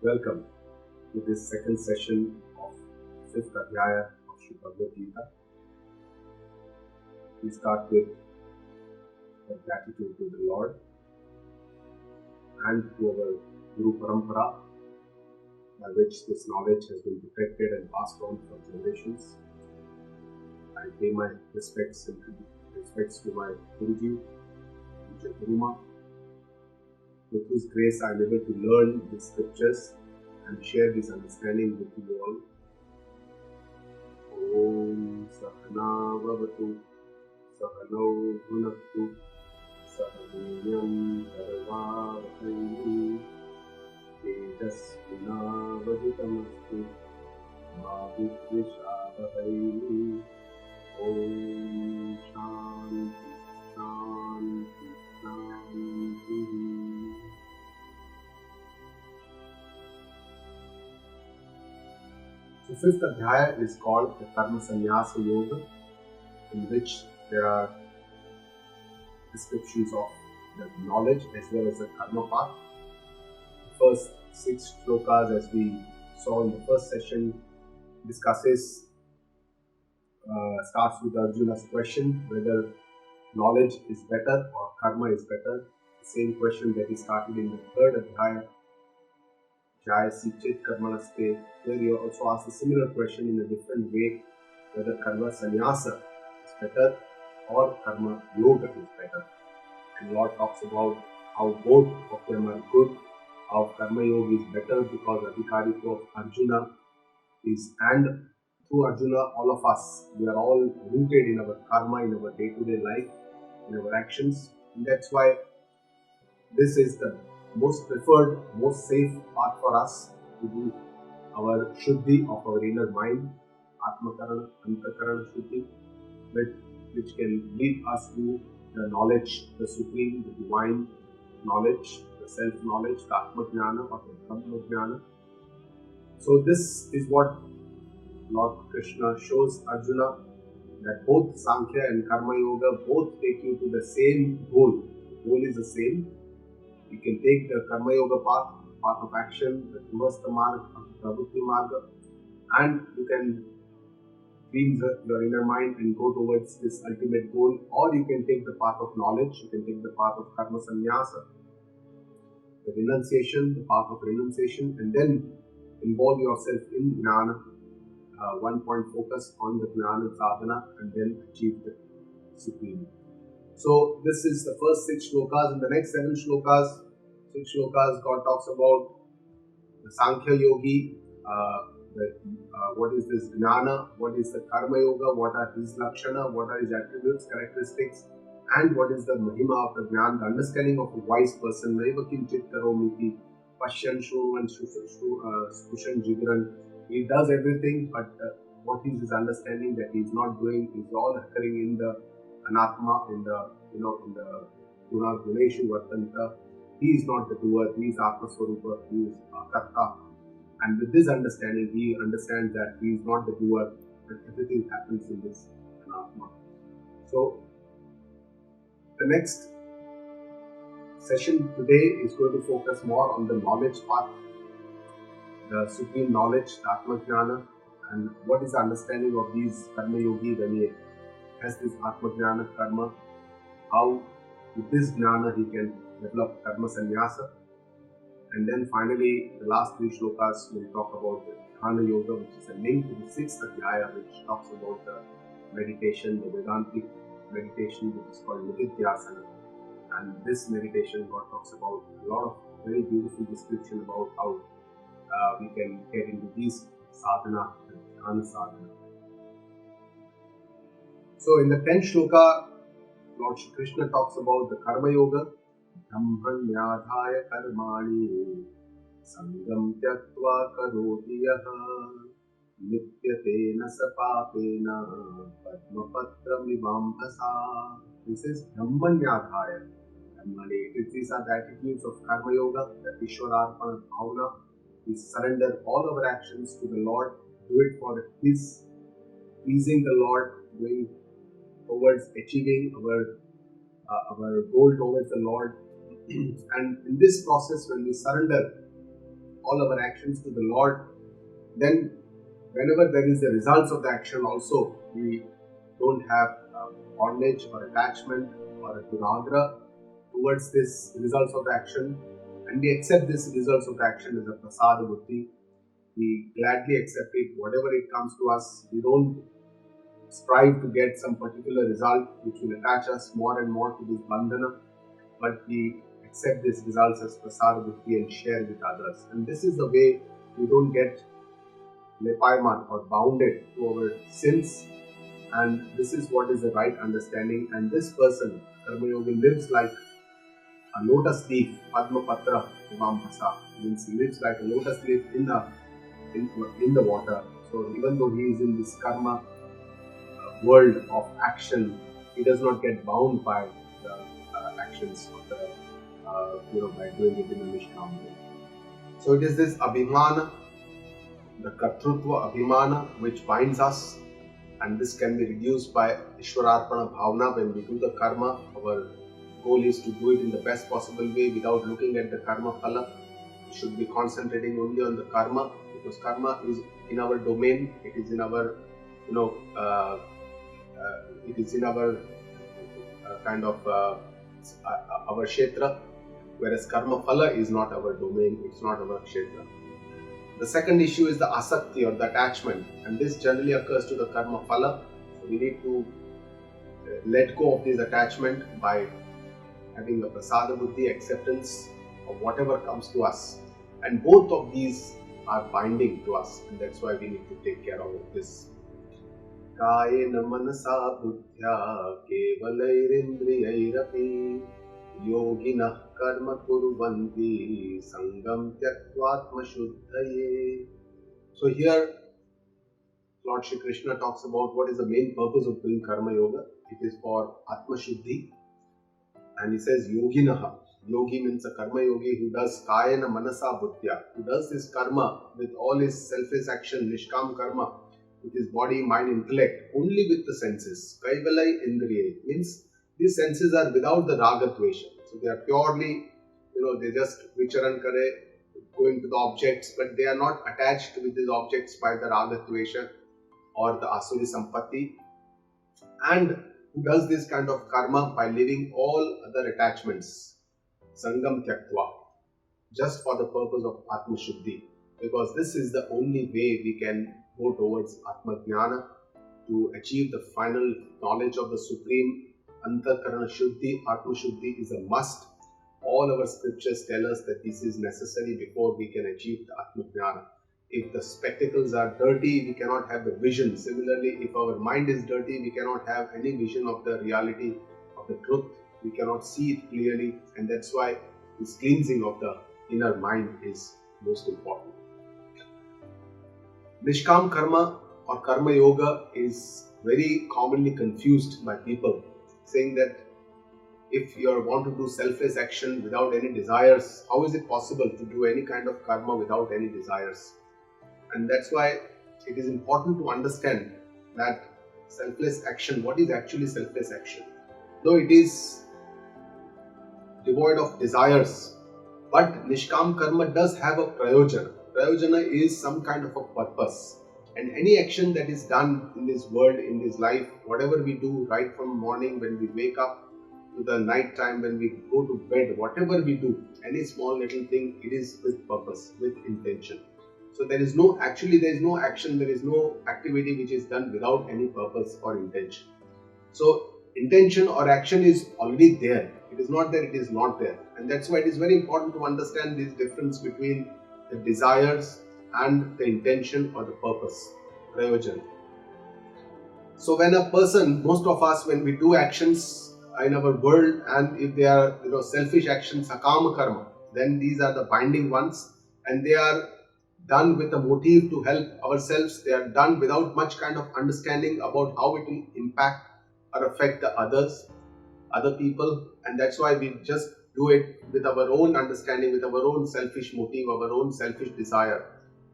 Welcome to this second session of 5th Adhyaya of Bhagavad Geeta. We start with our gratitude to the Lord and to our Guru Parampara, by which this knowledge has been protected and passed on for generations. I pay my respects to my Guruji, Puja Guruma, with whose grace I am able to learn the scriptures and share this understanding with you all. Om Sahana Vavatu Sahanau Bhunaktu Sahaneeyam Karvavahai Tejasvinavaditamastu Ma Vidvishavahai. Om Shanti Shanti Shanti. The 5th Adhyaya is called the Karma Sannyasa Yoga, in which there are descriptions of the knowledge as well as the karma path. The first 6 shlokas, as we saw in the first session, starts with Arjuna's question whether knowledge is better or karma is better. The same question that he started in the 3rd Adhyaya, Jayasi Chit Karmanaste, where he also asked a similar question in a different way, whether karma sannyasa is better or karma yoga is better. And Lord talks about how both of them are good, how karma yoga is better because Adhikari of Arjuna is, and through Arjuna, all of us, we are all rooted in our karma, in our day-to-day life, in our actions. And that's why this is the most preferred, most safe path for us to do our Shuddhi of our inner mind, Atmakarana, Antakarana Shuddhi, which can lead us to the knowledge, the supreme, the divine knowledge, the self-knowledge, the Atma-jnana or the Brahma-jnana. So this is what Lord Krishna shows Arjuna, that both Sankhya and Karma Yoga both take you to the same goal. The goal is the same. You can take the Karma Yoga path of action, the Gurvastha Marga, the Pravritti Marga, and you can cleanse your inner mind and go towards this ultimate goal, or you can take the path of knowledge, you can take the path of Karma Sannyasa, the renunciation, the path of renunciation, and then involve yourself in Jnana, one-point focus on the Jnana sadhana, and then achieve the supreme. So this is the first 6 shlokas. In the next 6 shlokas, God talks about the Sankhya Yogi, what is this Jnana, what is the Karma Yoga, what are his Lakshana, what are his attributes, characteristics, and what is the Mahima of the Jnana, the understanding of a wise person. Naiva kinchit karomiti, Pashyan Shruvan Spushan Jigran. He does everything, but what is his understanding that he is not doing is all occurring in the Anatma, in the Guna Guneshu Vartanta. He is not the doer, he is Atma Swarupa, he is Karta. And with this understanding, he understands that he is not the doer, but everything happens in this Anatma. So, the next session today is going to focus more on the knowledge path, the supreme knowledge, the Atma Jnana, and what is the understanding of these Karma Yogi when he has this Atma Jnana Karma, how with this Jnana he can develop Karma Sannyasa. And then finally, the last 3 shlokas will talk about the Dhyana Yoga, which is a link to the 6th Adhyaya, which talks about the meditation, the Vedantic meditation, which is called Nididhyasana. And this meditation, God talks about a lot of very beautiful description about how we can get into these sadhana, the Dhyana sadhana. So in the 10th shloka, Lord Shri Krishna talks about the Karma Yoga, Brahmanyadhaya karmani sangam tyaktva karoti yaha nityatena sapapena padmapatram vibambhasa. This is Brahmanyadhaya karmani. These are the attitudes of Karma Yoga, the Ishwararpana Bhavana. We surrender all our actions to the Lord, do it for His pleasing the Lord, going towards achieving our goal towards the Lord. And in this process, when we surrender all our actions to the Lord, then whenever there is the results of the action also, we don't have bondage or attachment or a duragra towards this results of the action, and we accept this results of the action as a prasada buddhi. We gladly accept it, whatever it comes to us. We don't strive to get some particular result which will attach us more and more to this bandhana, but we accept these results as prasada buddhi and share with others. And this is the way we don't get lepaiman or bounded to our sins, and this is what is the right understanding. And this person, Karma Yogi, lives like a lotus leaf, Padma Patra Vamhasa, means he lives like a lotus leaf in the water. So even though he is in this karma world of action, he does not get bound by the actions of the by doing it in a Nishkam way. So it is this abhimana, the kartrutva abhimana, which binds us, and this can be reduced by Ishwararpana Bhavana. When we do the karma, our goal is to do it in the best possible way without looking at the karma phala. We should be concentrating only on the karma, because karma is in our domain, it is in our it is in our our kshetra, whereas karma phala is not our domain, it's not our kshetra. The second issue is the asakti or the attachment, and this generally occurs to the karma phala. So we need to let go of this attachment by having a prasada buddhi, acceptance of whatever comes to us, and both of these are binding to us, and that's why we need to take care of this. Kayena manasa buddhya kevalairindriyairapi yoginah karma kuruvanti sangam tyaktvatma shuddhaye. So here Lord Shree Krishna talks about what is the main purpose of doing karma yoga. It is for atma shuddhi, and he says yoginah. Yogi means a karma yogi who does kayena manasa buddhya, who does this karma with all his selfless action, nishkam karma, with his body, mind, intellect, only with the senses. Kaivalai indriya means these senses are without the raga dvesha. So they are purely, they just vicharan kare, going to the objects, but they are not attached with these objects by the raga dvesha or the asuri sampatti. And who does this kind of karma by leaving all other attachments, sangam tyaktva, just for the purpose of atma shuddhi, because this is the only way we can go towards atma jnana, to achieve the final knowledge of the supreme. Antarkarana shuddhi, atma shuddhi is a must. All our scriptures tell us that this is necessary before we can achieve the atma jnana. If the spectacles are dirty, we cannot have the vision. Similarly, if our mind is dirty, we cannot have any vision of the reality of the truth. We cannot see it clearly, and that's why this cleansing of the inner mind is most important. Nishkam karma or karma yoga is very commonly confused by people, saying that if you want to do selfless action without any desires, how is it possible to do any kind of karma without any desires? And that's why it is important to understand that selfless action, what is actually selfless action? Though it is devoid of desires, but Nishkam karma does have a prayojana. Prayojana is some kind of a purpose. And any action that is done in this world, in this life, whatever we do right from morning when we wake up to the night time when we go to bed, whatever we do, any small little thing, it is with purpose, with intention. So there is no action, there is no activity which is done without any purpose or intention. So intention or action is already there. It is not that it is not there. And that's why it is very important to understand this difference between the desires and the intention or the purpose, prayojana. So when a person, most of us, when we do actions in our world, and if they are selfish actions, sakama karma, then these are the binding ones, and they are done with a motive to help ourselves. They are done without much kind of understanding about how it will impact or affect the others, other people, and that's why we just do it with our own understanding, with our own selfish motive, our own selfish desire.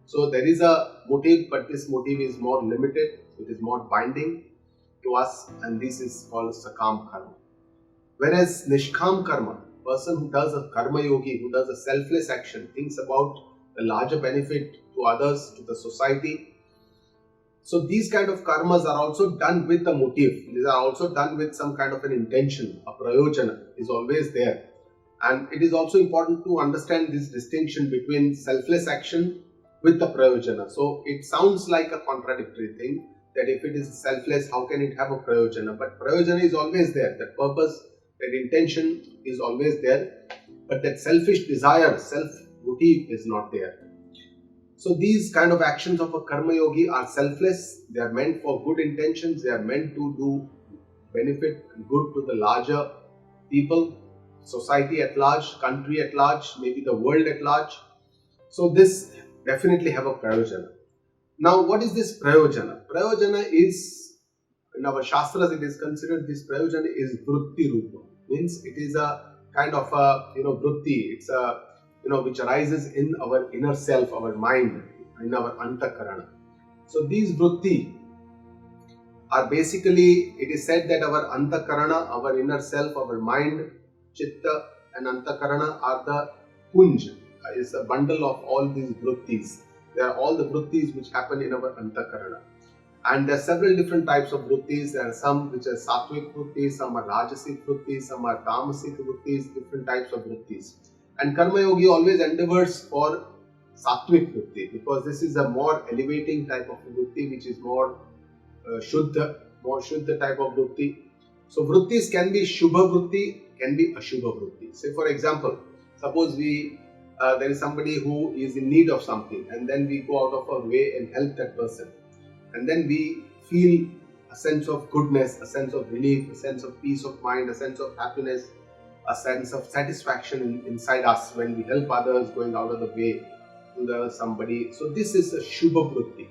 So there is a motive, but this motive is more limited, it is more binding to us, and this is called sakam karma. Whereas nishkam karma, person who does a karma yogi, who does a selfless action, thinks about the larger benefit to others, to the society. So these kind of karmas are also done with a motive. These are also done with some kind of an intention. A prayojana is always there. And it is also important to understand this distinction between selfless action with the prayojana. So it sounds like a contradictory thing, that if it is selfless, how can it have a prayojana? But prayojana is always there. That purpose, that intention is always there. But that selfish desire, self-motive is not there. So these kind of actions of a karma yogi are selfless. They are meant for good intentions. They are meant to do benefit good to the larger people, society at large, country at large, maybe the world at large. So this definitely have a prayojana. Now what is this prayojana? Prayojana is, in our shastras it is considered, this prayojana is vritti rupa. Means it is a kind of a vritti. It's a which arises in our inner self, our mind, in our antakarana. So these vritti are basically, it is said that our antakarana, our inner self, our mind, chitta and antakarana are the punj, is a bundle of all these vrittis. They are all the vrittis which happen in our antakarana. And there are several different types of vrittis. There are some which are sattvic vrittis, some are rajasic vrittis, some are tamasic vrittis, different types of vrittis. And karma yogi always endeavors for sattvic vritti, because this is a more elevating type of vritti, which is more shuddha type of vritti. So vrittis can be shubha vritti, can be ashubha vritti. Say for example, suppose there is somebody who is in need of something, and then we go out of our way and help that person, and then we feel a sense of goodness, a sense of relief, a sense of peace of mind, a sense of happiness, a sense of satisfaction inside us when we help others, going out of the way to somebody. So this is a shubha vritti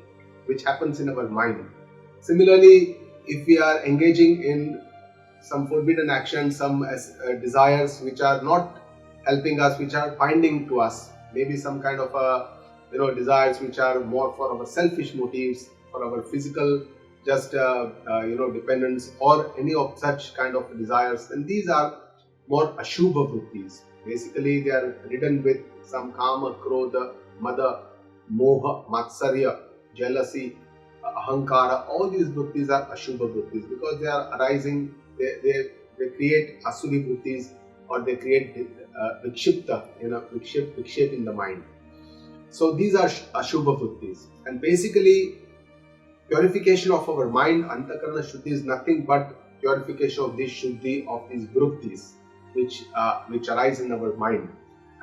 which happens in our mind. Similarly, if we are engaging in some forbidden action, some desires which are not helping us, which are binding to us, maybe some kind of desires which are more for our selfish motives, for our physical dependence, or any of such kind of desires, then these are more ashubha vrittis. Basically, they are ridden with some kama, krodha, mada, moha, matsarya, jealousy, ahankara. All these vrittis are ashubha vrittis, because they are arising, they create asuri vrittis, or they create vikshipta, vikshep in the mind. So these are ashubha vrittis. And basically, purification of our mind, antakarana shuddhi, is nothing but purification of this shuddhi, of these vrittis which arise in our mind.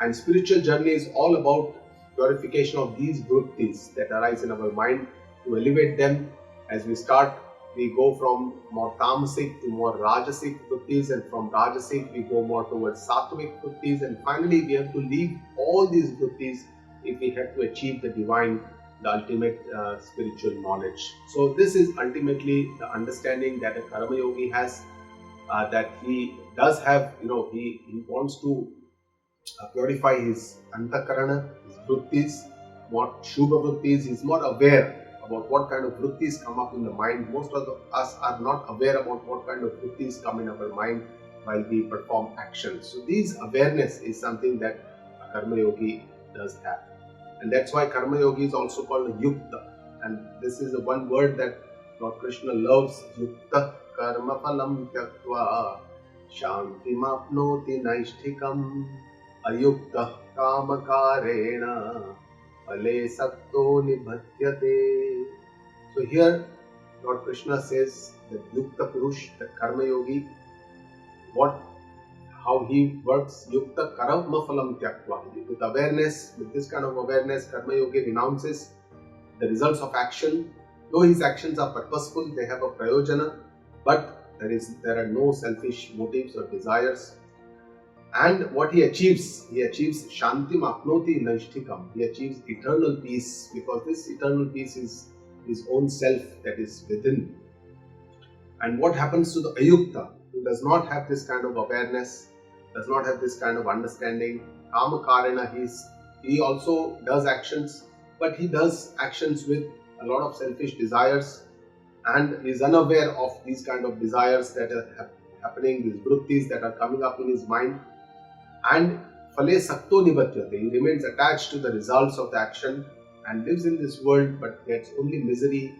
And spiritual journey is all about purification of these vrittis that arise in our mind, to elevate them. As we start, we go from more tamasic to more rajasic vrittis, and from rajasic we go more towards sattvic vrittis, and finally we have to leave all these vrittis if we have to achieve the divine, the ultimate spiritual knowledge. So this is ultimately the understanding that a karma yogi has, that he does have, he wants to purify his antakarana, his vrittis, what shubha vrittis. He is more aware about what kind of vrittis come up in the mind. Most of us are not aware about what kind of vrittis come in our mind while we perform actions. So this awareness is something that a karma yogi does have. And that's why karma yogi is also called a yukta. And this is the one word that Lord Krishna loves. Yukta karma phalam tyaktva shanti mapnoti naishthikam ayukta kamakarena phale sakto nibhatyate. So here Lord Krishna says that yukta purush, the karma yogi, how he works, yukta karma phalam tyaktva. With awareness, with this kind of awareness, karma yogi renounces the results of action. Though his actions are purposeful, they have a prayojana, but there are no selfish motives or desires. And what he achieves shanti apnoti naishtikam. He achieves eternal peace, because this eternal peace is his own self that is within. And what happens to the ayukta, who does not have this kind of awareness, does not have this kind of understanding? Kama karena, he also does actions, but he does actions with a lot of selfish desires, and is unaware of these kind of desires that are happening, these vrittis that are coming up in his mind. And phale sakto nibatyate. He remains attached to the results of the action and lives in this world but gets only misery,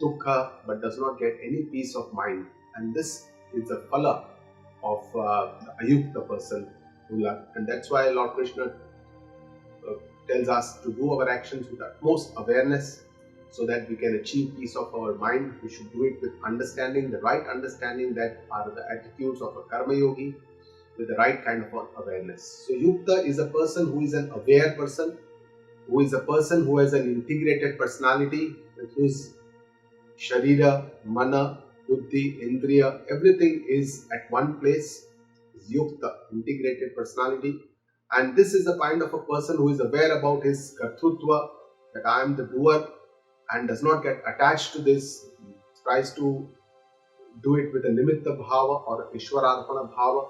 dukkha, but does not get any peace of mind. And this is the phala of the ayukta person. And that's why Lord Krishna tells us to do our actions with utmost awareness so that we can achieve peace of our mind. We should do it with understanding, the right understanding that are the attitudes of a karma yogi with the right kind of awareness. So yukta is a person who is an aware person, who is a person who has an integrated personality with whose sharira, mana, buddhi, indriya, everything is at one place. Is yukta, integrated personality. And this is the kind of a person who is aware about his kartrutva, that I am the doer, and does not get attached to this, tries to do it with a nimitta bhava or ishwararpana bhava.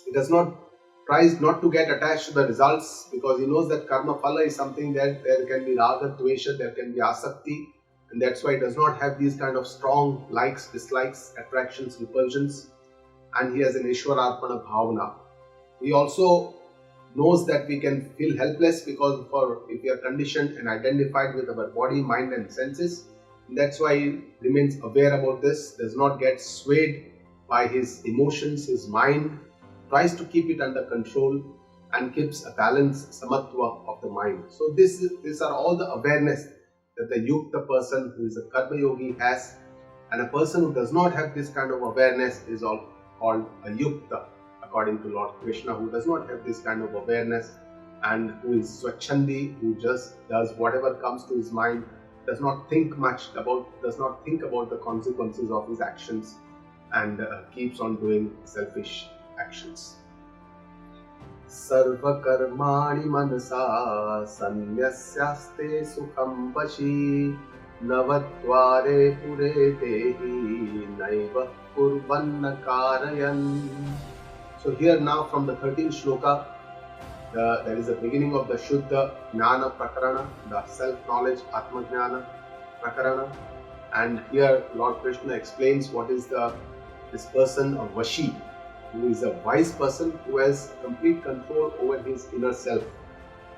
He does not tries not to get attached to the results because he knows that karma phala is something that there can be raga, dvesha, there can be asakti, and that's why he does not have these kind of strong likes, dislikes, attractions, repulsions, and he has an ishwararpana bhavana. He also knows that we can feel helpless because if we are conditioned and identified with our body, mind and senses. And that's why he remains aware about this, does not get swayed by his emotions, his mind, tries to keep it under control and keeps a balanced samatva of the mind. So these are all the awareness that the yukta person who is a karma yogi has, and a person who does not have this kind of awareness is all called a yukta, according to Lord Krishna, who does not have this kind of awareness and who is swachhandi, who just does whatever comes to his mind, does not think about the consequences of his actions, and keeps on doing selfish actions. Sarva karmani manasa sanyasyaste sukham vashi navadvare pure dehi naiva kurvanna karayan. So here now from the 13th shloka, there is a beginning of the Shuddha Jnana Prakarana, the self-knowledge Atma Jnana Prakarana. And here Lord Krishna explains what is this person of Vashi, who is a wise person who has complete control over his inner self,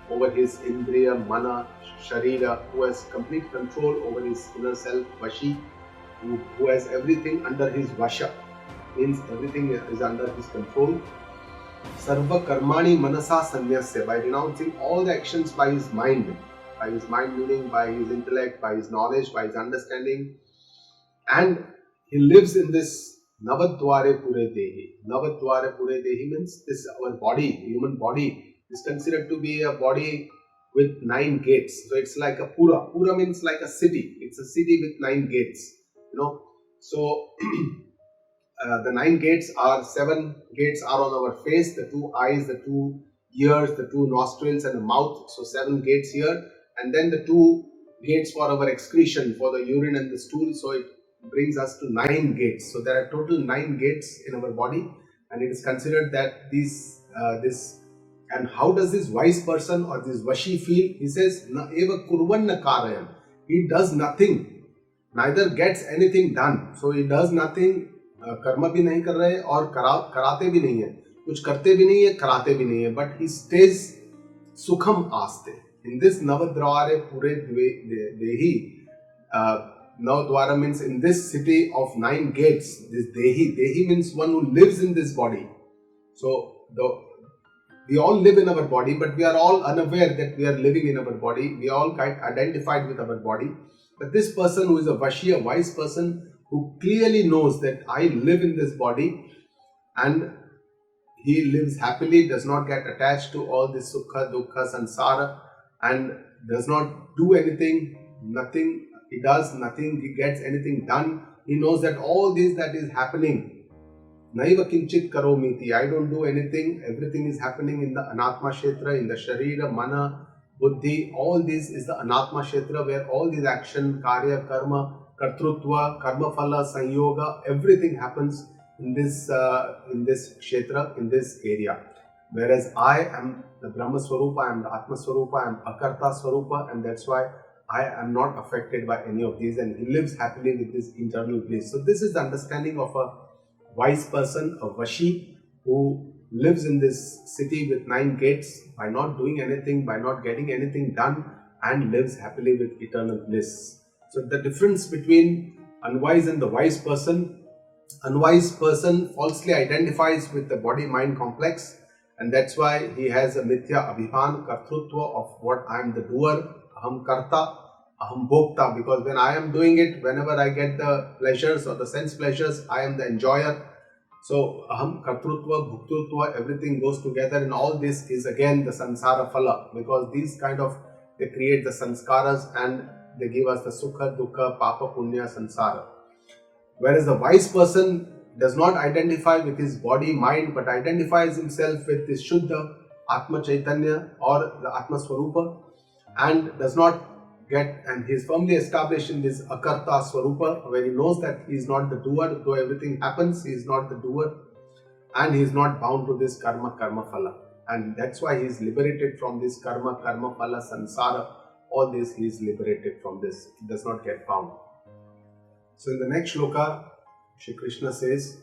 over his Indriya, Mana, Sharira, who has complete control over his inner self, Vashi, who has everything under his Vasha, means everything is under his control. Sarva karmani manasa sanyasya, by renouncing all the actions by his mind meaning by his intellect, by his knowledge, by his understanding, and he lives in this navadvare pure dehi. Navadvare pure dehi means this our body, human body is considered to be a body with 9 gates. So it's like a pura. Pura means like a city. It's a city with 9 gates. So the 9 gates are 7 gates are on our face, the 2 eyes, the 2 ears, the 2 nostrils and the mouth. So 7 gates here, and then the 2 gates for our excretion, for the urine and the stool. So it brings us to 9 gates. So there are total 9 gates in our body, and it is considered that this. And how does this wise person or this Vashi feel? He says, Na eva kurvanna karayan. He does nothing, neither gets anything done. So he does nothing. कर्म भी नहीं कर रहे और कराते भी नहीं है, कुछ करते भी नहीं है, कराते भी नहीं है, but he stays sukham aste. In this navadvare pure dehi, navadvara means in this city of 9 gates, this dehi means one who lives in this body. So we all live in our body, but we are all unaware that we are living in our body. We all quite identified with our body. But this person who is a Vashi, a wise person, who clearly knows that I live in this body, and he lives happily, does not get attached to all this sukha, dukkha, sansara, and does not do anything, nothing, he does nothing, he gets anything done. He knows that all this that is happening, naiva kinchit karomiti, I don't do anything, everything is happening in the anatma kshetra, in the sharira, mana, buddhi, all this is the anatma kshetra where all these action, karya, karma, kartrutva, karma phala, sanyoga, everything happens in this kshetra, in this area. Whereas I am the Brahma Swarupa, I am the Atma Swarupa, I am Akarta Swarupa, and that's why I am not affected by any of these, and he lives happily with this internal bliss. So this is the understanding of a wise person, a Vashi, who lives in this city with 9 gates by not doing anything, by not getting anything done, and lives happily with eternal bliss. So the difference between unwise and the wise person: unwise person falsely identifies with the body-mind complex, and that's why he has a mithya abhiman, kartrutva of what I am the doer, aham karta, aham bhokta, because when I am doing it, whenever I get the pleasures or the sense pleasures, I am the enjoyer. So aham kartrutva, bhuktutva, everything goes together, and all this is again the samsara phala, because these kind of, they create the sanskaras and they give us the sukha, dukkha, papa, punya, samsara. Whereas the wise person does not identify with his body, mind, but identifies himself with this Shuddha, Atma Chaitanya or the Atma Swarupa, and does not get, and he is firmly established in this Akarta Swarupa, where he knows that he is not the doer, though everything happens, he is not the doer, and he is not bound to this karma phala. And that's why he is liberated from this karma phala, samsara, all this he is liberated from this, he does not get bound. So in the next shloka, Shri Krishna says,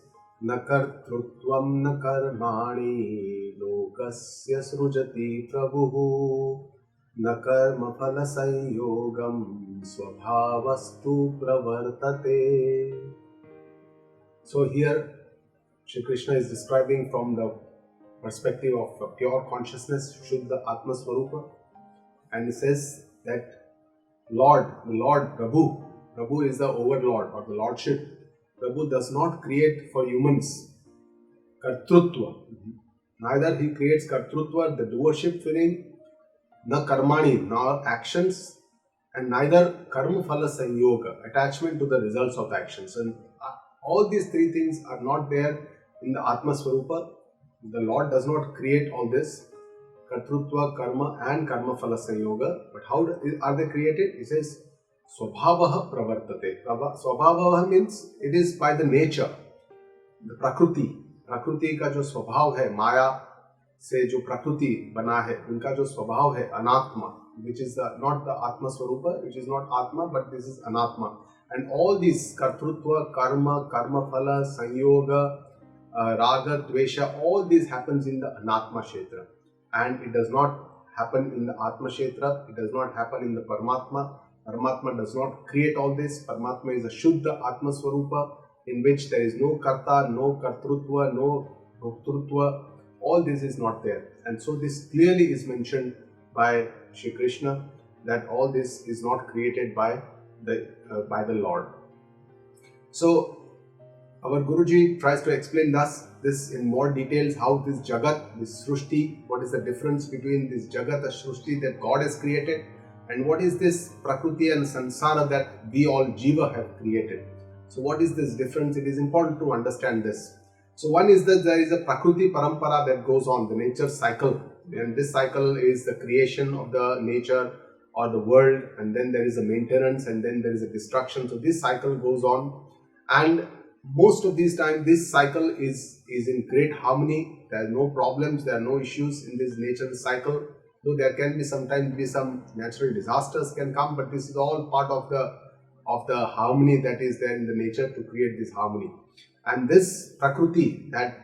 Na kartrutvam na karmani lokasya srujati prabhuhu na karma phala sanyogam svabhavastu pravartate. So here Shri Krishna is describing from the perspective of pure consciousness, Shuddha Atma Swarupa, and he says that the Lord Prabhu is the overlord or the lordship. Prabhu does not create for humans kartrutva. Neither he creates kartrutva, the doership feeling, na karmani, nor actions, and neither karma phala sanyoga, attachment to the results of actions. And all these three things are not there in the Atma Swarupa. The Lord does not create all this, kartrutva, karma and karma phala sanyoga. But how are they created? He says, Swabhavaha pravartate. Swabhavaha means it is by the nature, the prakriti. Prakriti का जो स्वभाव है, माया से जो प्रकृति बना है, उनका जो स्वभाव है अनात्मा, which is not the Atma Swarupa, which is not Atma, but this is Anatma. And all these kartrutva, karma, karma phala, sanyoga, raga, dvesha, all this happens in the Anatma Kshetra. And it does not happen in the Atma Kshetra, it does not happen in the Paramatma. Paramatma does not create all this. Paramatma is a Shuddha Atma Swarupa, in which there is no Karta, no Kartrutva, no Bhoktrutva. All this is not there. And so this clearly is mentioned by Shri Krishna, that all this is not created by the Lord. So our Guruji tries to explain this in more details, how this Jagat, this Srushti, what is the difference between this Jagat, the Srushti that God has created, and what is this Prakriti and Sansara that we all Jiva have created. So what is this difference? It is important to understand this. So one is that there is a Prakriti Parampara that goes on, the nature cycle. And this cycle is the creation of the nature or the world, and then there is a maintenance, and then there is a destruction. So this cycle goes on, and most of these times this cycle is in great harmony. There are no problems, there are no issues in this nature cycle. Though there can be sometimes some natural disasters can come, but this is all part of the harmony that is there in the nature to create this harmony. And this Prakriti that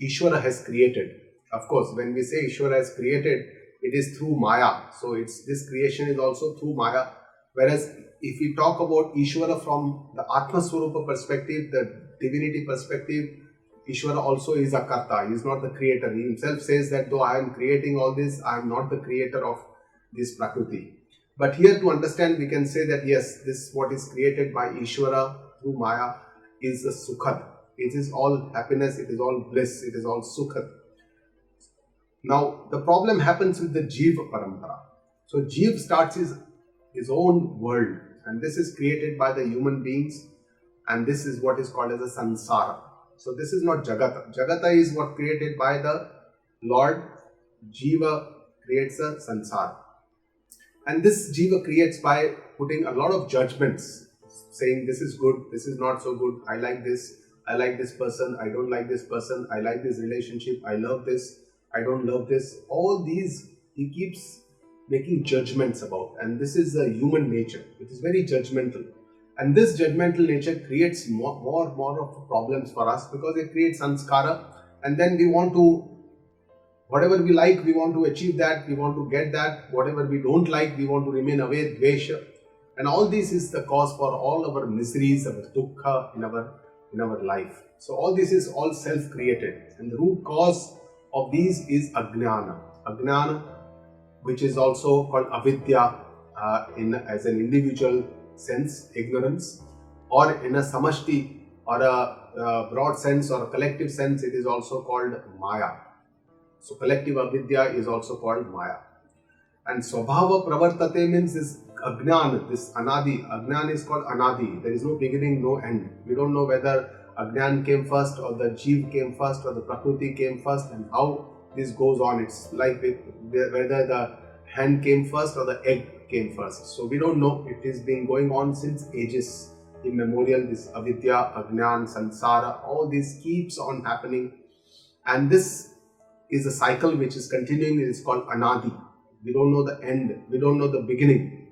Ishvara has created. Of course, when we say Ishvara has created, it is through Maya. So this creation is also through Maya. Whereas if we talk about Ishvara from the Atma Swarupa perspective, the divinity perspective, Ishvara also is a Karta. He is not the creator. He himself says that though I am creating all this, I am not the creator of this Prakriti. But here to understand, we can say that yes, this what is created by Ishvara through Maya is a Sukhat. It is all happiness, it is all bliss, it is all Sukhat. Now, the problem happens with the Jiva Parampara. So, Jiva starts his own world, and this is created by the human beings, and this is what is called as a Sansara. So, this is not Jagata. Jagata is what created by the Lord. Jiva creates a Sansara. And this Jiva creates by putting a lot of judgments, saying this is good, this is not so good, I like this person, I don't like this person, I like this relationship, I love this, I don't love this. All these he keeps making judgments about, and this is the human nature. It is very judgmental. And this judgmental nature creates more of problems for us, because it creates sanskara, and then we want to, whatever we like, we want to achieve that, we want to get that. Whatever we don't like, we want to remain away, dvesha. And all this is the cause for all our miseries, our dukkha in our life. So all this is all self-created, and the root cause of these is ajnana. Ajnana, which is also called avidya as an individual sense, ignorance, or in a samashti or a broad sense or a collective sense, it is also called maya. So collective avidya is also called maya. And swabhava pravartate means this ajnana, this anadi. Ajnana is called anadi. There is no beginning, no end. We don't know whether ajnana came first, or the jeev came first, or the prakriti came first, and how this goes on. It's like whether the hen came first or the egg came first. So we don't know. It has been going on since ages immemorial. This avidya, ajnana, sansara, all this keeps on happening. And this is a cycle which is continuing. It is called anadi. We don't know the end. We don't know the beginning.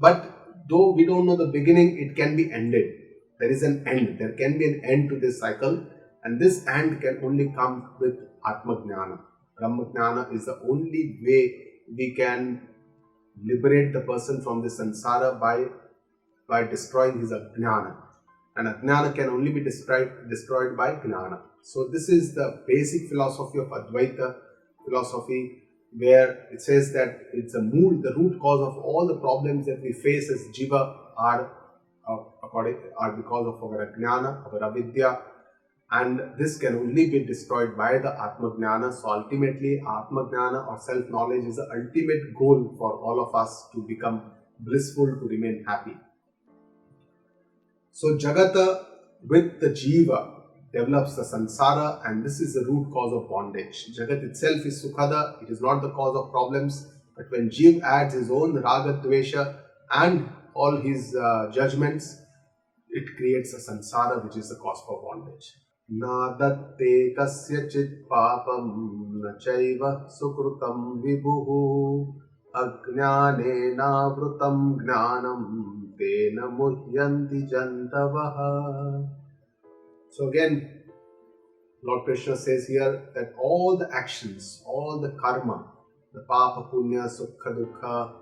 But though we don't know the beginning, it can be ended. There is an end. There can be an end to this cycle. And this end can only come with Atma Jnana. Brahma Jnana is the only way we can liberate the person from this samsara by destroying his ajnana. And ajnana can only be destroyed by jnana. So this is the basic philosophy of Advaita philosophy, where it says that it's the root cause of all the problems that we face as jiva are because of our ajnana, our avidya, and this can only be destroyed by the Atma Jnana. So ultimately, Atma Jnana or self-knowledge is the ultimate goal for all of us to become blissful, to remain happy. So Jagata with the jiva develops the sansara, and this is the root cause of bondage. Jagat itself is sukhada, it is not the cause of problems, but when jiva adds his own raga, dvesha and all his judgments, it creates a sansara which is the cause for bondage. Na datte kasyachit papam na chaiva sukrutam vibhuhu ajnanena vrutam gnanam tena muhyanti jantavaha. So again, Lord Krishna says here that all the actions, all the karma, the papa, punya, sukha, dukkha,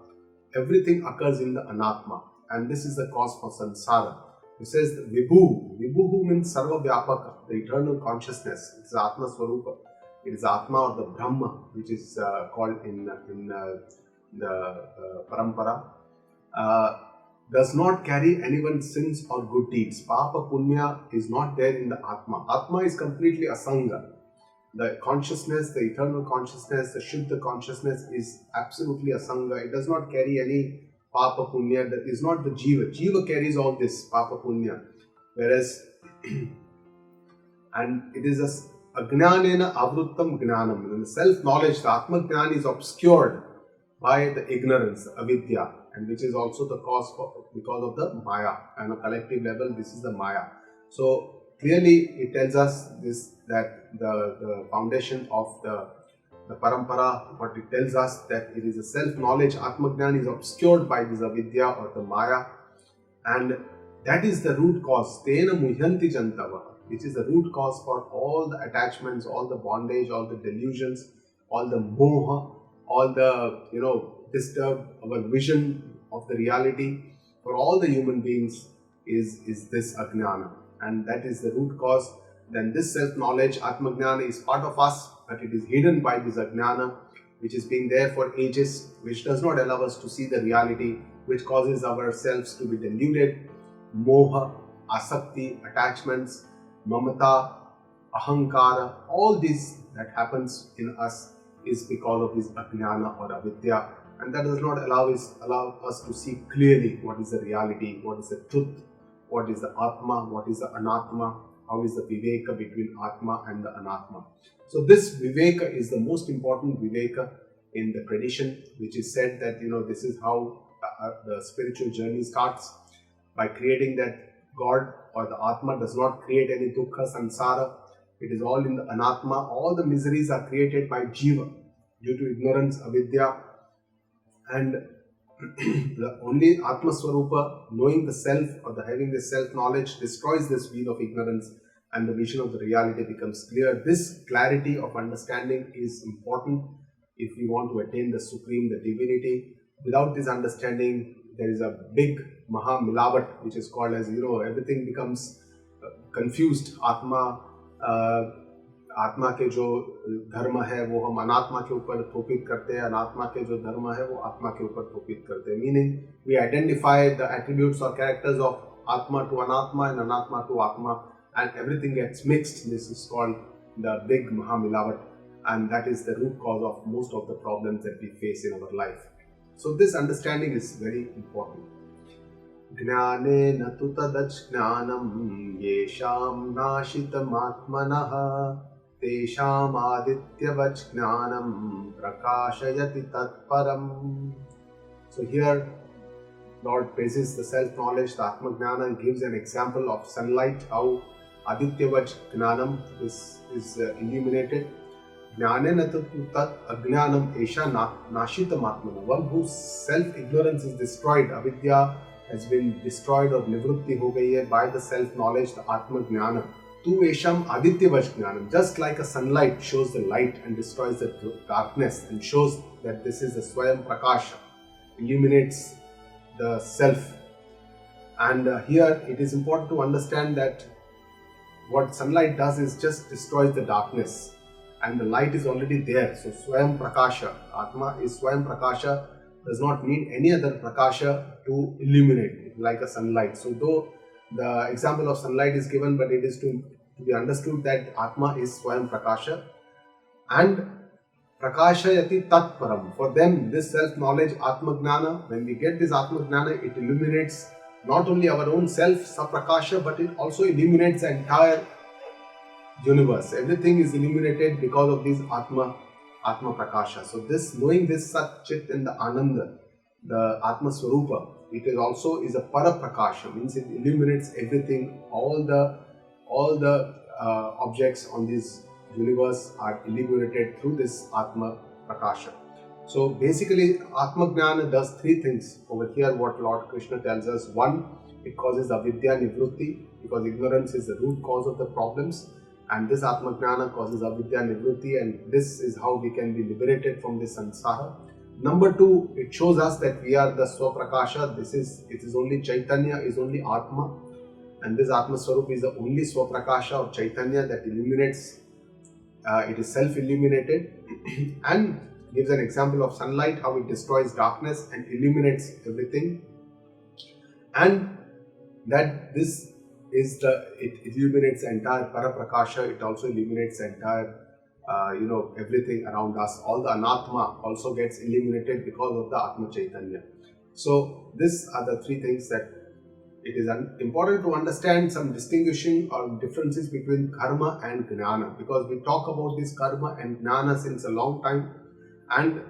everything occurs in the anatma, and this is the cause for samsara. He says that vibhu. Vibhu means sarva vyapaka, the eternal consciousness. It is Atma Swarupa. It is Atma or the Brahma, which is called in the parampara. Does not carry anyone's sins or good deeds. Papa punya is not there in the Atma. Atma is completely asanga. The consciousness, the eternal consciousness, the Shuddha consciousness is absolutely asanga. It does not carry any Papa Punya. That is not the Jiva. Jiva carries all this Papa Punya. Whereas, and it is a Ajnanena Avruttam Gnanam. And the self-knowledge, the Atma Jnana is obscured by the ignorance, the avidya, and which is also the cause because of the Maya. On a collective level, this is the Maya. So clearly it tells us this, that the foundation of the parampara, what it tells us, that it is a self-knowledge, Atmajnana is obscured by this avidya or the Maya, and that is the root cause, Tena Muhyanti Jantava, which is the root cause for all the attachments, all the bondage, all the delusions, all the moha, all the, disturb our vision of the reality for all the human beings is this ajnana, and that is the root cause. Then this self-knowledge, Atmajnana, is part of us, but it is hidden by this ajnana, which is being there for ages, which does not allow us to see the reality, which causes ourselves to be deluded. Moha, asakti, attachments, mamata, ahankara, all this that happens in us is because of this ajnana or avidya, and that does not allow us to see clearly what is the reality, what is the truth, what is the atma, what is the anatma, how is the viveka between atma and the anatma. So this viveka is the most important viveka in the tradition, which is said that this is how the spiritual journey starts, by creating that God or the atma does not create any dukkha, samsara. It is all in the anatma. All the miseries are created by jiva due to ignorance, avidya, and The only Atma Swarupa, knowing the self or the having this self-knowledge, destroys this veil of ignorance and the vision of the reality becomes clear. This clarity of understanding is important if we want to attain the supreme, the divinity. Without this understanding, there is a big Maha Milavat, which is called as, everything becomes confused. आत्मा के जो धर्म है वो हम अनात्मा के ऊपर थोपित करते हैं, अनात्मा के जो धर्म है वो आत्मा के ऊपर थोपित करते हैं. Meaning we identify the attributes और characters of atma to anatma and anatma to atma, and everything gets mixed. This is called the big Mahamilavat, and that is the root cause of most of the problems that we face in our life. So this understanding is very important. Jnanena tu tadajnanam yesham nashitam atmanah tesham adityavajnanam prakashayati tatparam. So here Lord praises the self-knowledge, the Atma Jnana, and gives an example of sunlight, how Adityavad Jnanam is illuminated. Jnanena tat ajnanam esha nashitam atmana. One whose self-ignorance is destroyed, avidya has been destroyed or nivrutti ho gayi hai by the self-knowledge, the Atma Jnana. Tu esham adityavad Jnanam. Just like a sunlight shows the light and destroys the darkness and shows that this is the Swayam Prakasha, illuminates the self. And here it is important to understand that what sunlight does is just destroys the darkness, and the light is already there. So Swayam Prakasha, Atma is Swayam Prakasha, does not need any other Prakasha to illuminate like a sunlight. So though the example of sunlight is given, but it is to be understood that Atma is Swayam Prakasha, and Prakashayati Tatparam. For them, this self-knowledge, Atma Jnana, when we get this Atma Jnana, it illuminates not only our own self, Saprakasha, but it also illuminates the entire universe. Everything is illuminated because of this Atma Prakasha. So this, knowing this Sat Chit and the Ananda, the Atma Swarupa, it is also is a Paraprakasha, means it illuminates everything. All the objects on this universe are illuminated through this Atma Prakasha. So basically, Atma Jnana does three things. Over here, what Lord Krishna tells us: one, it causes avidya nivrutti, because ignorance is the root cause of the problems, and this Atma Jnana causes avidya nivrutti, and this is how we can be liberated from this samsara. Number two, it shows us that we are the Swaprakasha. It is only Chaitanya, is only Atma, and this Atma Swarup is the only Swaprakasha or Chaitanya that illuminates. It is self-illuminated and gives an example of sunlight, how it destroys darkness and illuminates everything, and that this is it illuminates the entire Paraprakasha. It also illuminates the entire everything around us. All the Anatma also gets illuminated because of the Atma Chaitanya. So these are the three things that it is important to understand, some distinguishing or differences between karma and jnana, because we talk about this karma and jnana since a long time, and